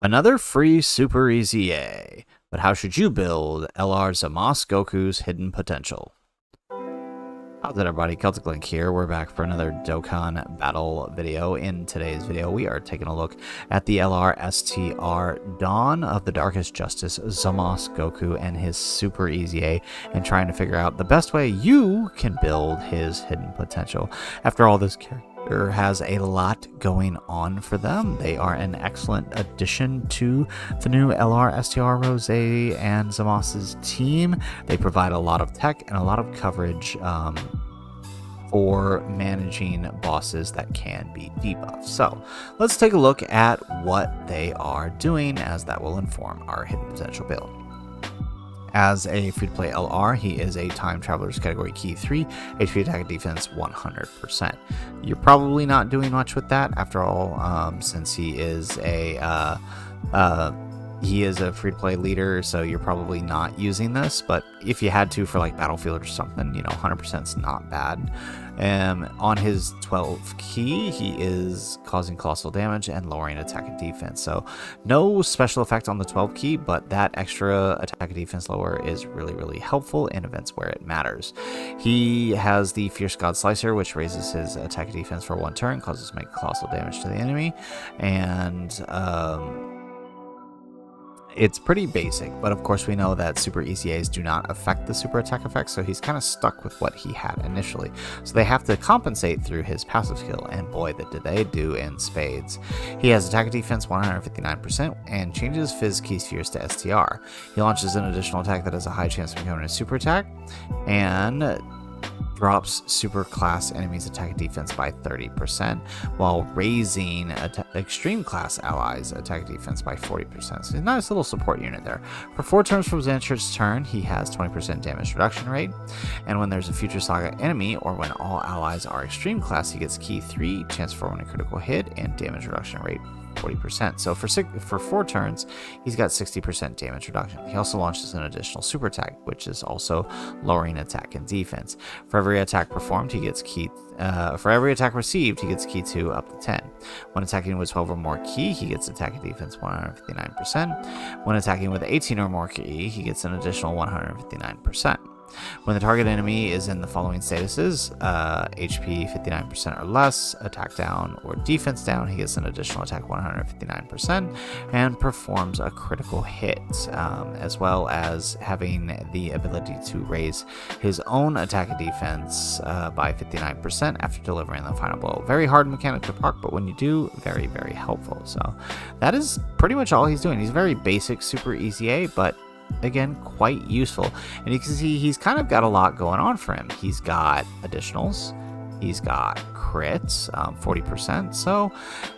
Another free Super EZA, but how should you build LR ZAMASU GOKU's hidden potential? How's it, everybody? Celtic Link here. We're back for another Dokkan Battle video. In today's video, we are taking a look at the LR STR Dawn of the Darkest Justice ZAMASU GOKU and his Super EZA, and trying to figure out the best way you can build his hidden potential. After all, this character has a lot going on for them. They are an excellent addition to the new LR STR Rose and ZAMASU's team. They provide a lot of tech and a lot of coverage for managing bosses that can be debuffed. So let's take a look at what they are doing, as that will inform our hidden potential build. As a free-to-play LR, he is a Time Traveler's Category Key 3, HP Attack and Defense 100%. You're probably not doing much with that, after all, since he is a free-to-play leader, so you're probably not using this. But if you had to for like Battlefield or something, 100% is not bad. On his 12 key, he is causing colossal damage and lowering attack and defense. So no special effect on the 12 key, but that extra attack and defense lower is really, really helpful in events where it matters. He has the Fierce God Slicer, which raises his attack and defense for 1 turn, causes make colossal damage to the enemy, and it's pretty basic, but of course we know that super ECAs do not affect the super attack effect, so he's kind of stuck with what he had initially. So they have to compensate through his passive skill, and boy, that did they do in spades. He has attack and defense 159% and changes Fizz Key Spheres to STR. He launches an additional attack that has a high chance of becoming a super attack, and drops super class enemies attack and defense by 30%, while raising extreme class allies attack and defense by 40%. So he's a nice little support unit there. For 4 turns from Xantr's turn, he has 20% damage reduction rate, and when there's a future saga enemy or when all allies are extreme class, he gets key 3, chance for one critical hit, and damage reduction rate 40%. So for 4 turns, he's got 60% damage reduction. He also launches an additional super attack, which is also lowering attack and defense. For every attack performed, he gets key. For every attack received, he gets key 2 up to 10. When attacking with 12 or more key, he gets attack and defense 159%. When attacking with 18 or more key, he gets an additional 159%. When the target enemy is in the following statuses, HP 59% or less, attack down or defense down, he gets an additional attack 159% and performs a critical hit, as well as having the ability to raise his own attack and defense by 59% after delivering the final blow. Very hard mechanic to park, but when you do, very, very helpful. So that is pretty much all he's doing. He's very basic super EZA, but again, quite useful. And you can see he's kind of got a lot going on for him. He's got additionals, he's got crits, 40%. So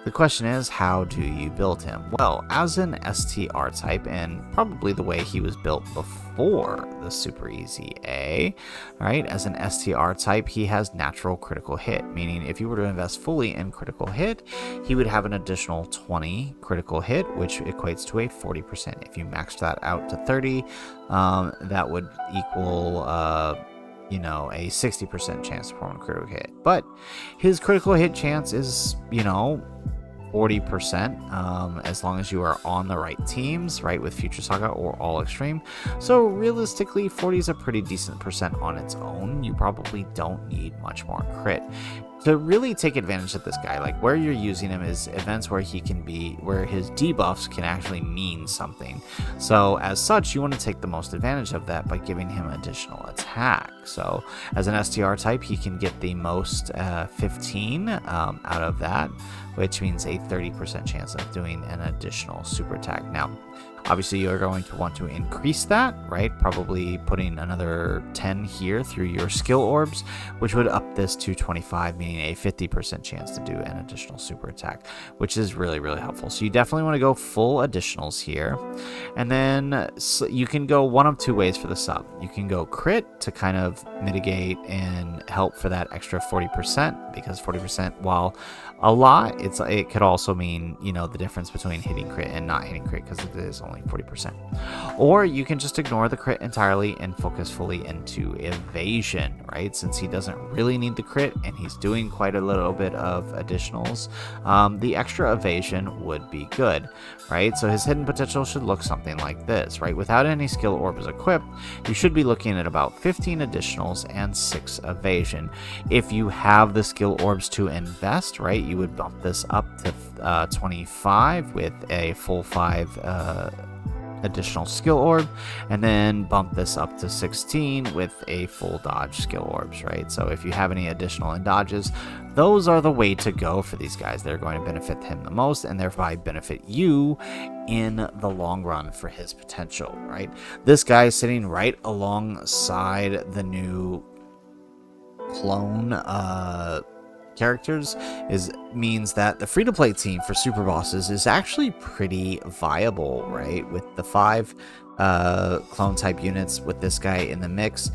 the question is, how do you build him? Well, as an STR type, and probably the way he was built before the Super EZA, right? As an STR type, he has natural critical hit, meaning if you were to invest fully in critical hit, he would have an additional 20 critical hit, which equates to a 40%. If you maxed that out to 30, that would equal a 60% chance to perform a critical hit. But his critical hit chance is, 40%, as long as you are on the right teams, right, with Future Saga or All Extreme. So realistically, 40 is a pretty decent percent on its own. You probably don't need much more crit to really take advantage of this guy. Like, where you're using him is events where where his debuffs can actually mean something. So as such, you want to take the most advantage of that by giving him additional attack. So as an STR type, he can get the most 15 out of that, which means a 30% chance of doing an additional super attack. Now, obviously, you're going to want to increase that, right? Probably putting another 10 here through your skill orbs, which would up this to 25, meaning a 50% chance to do an additional super attack, which is really, really helpful. So you definitely want to go full additionals here. And then you can go one of 2 ways for the sub. You can go crit to kind of mitigate and help for that extra 40%, because 40%, while a lot, it could also mean, the difference between hitting crit and not hitting crit, because it is only only 40%. Or you can just ignore the crit entirely and focus fully into evasion, right? Since he doesn't really need the crit and he's doing quite a little bit of additionals, the extra evasion would be good, right? So his hidden potential should look something like this, right? Without any skill orbs equipped, you should be looking at about 15 additionals and 6 evasion. If you have the skill orbs to invest, right, you would bump this up to 25 with a full 5 additional skill orb, and then bump this up to 16 with a full dodge skill orbs, right? So if you have any additional in dodges, those are the way to go for these guys. They're going to benefit him the most and thereby benefit you in the long run for his potential, right? This guy is sitting right alongside the new clone characters means that the free-to-play team for super bosses is actually pretty viable, right? With the 5 clone type units with this guy in the mix,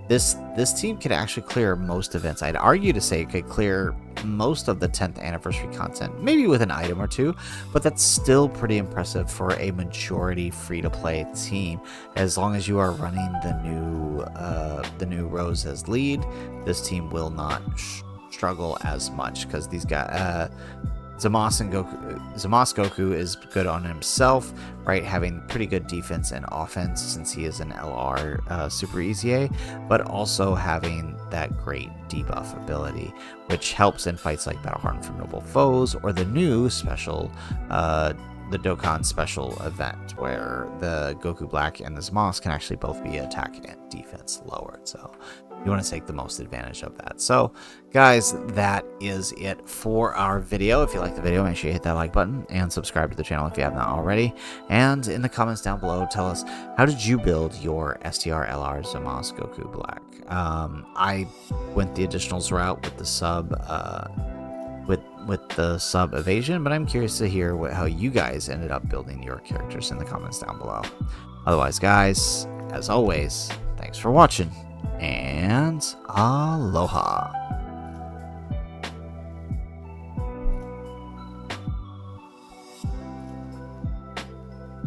this team could actually clear most events. I'd argue to say it could clear most of the 10th anniversary content, maybe with an item or two, but that's still pretty impressive for a majority free-to-play team. As long as you are running the new Rose as lead, this team will not struggle as much, because these guys, ZAMASU Goku is good on himself, right? Having pretty good defense and offense since he is an LR Super EZA, but also having that great debuff ability, which helps in fights like Battle Hardened for Noble Foes or the new special, the Dokkan special event, where the Goku Black and the ZAMASU can actually both be attack and defense lowered. So you want to take the most advantage of that. So guys, that is it for our video. If you like the video, make sure you hit that like button and subscribe to the channel if you have not already. And in the comments down below, tell us, how did you build your STR LR ZAMASU Goku Black? I went the additionals route with the sub with the sub evasion, but I'm curious to hear how you guys ended up building your characters in the comments down below. Otherwise, guys, as always, thanks for watching, and aloha.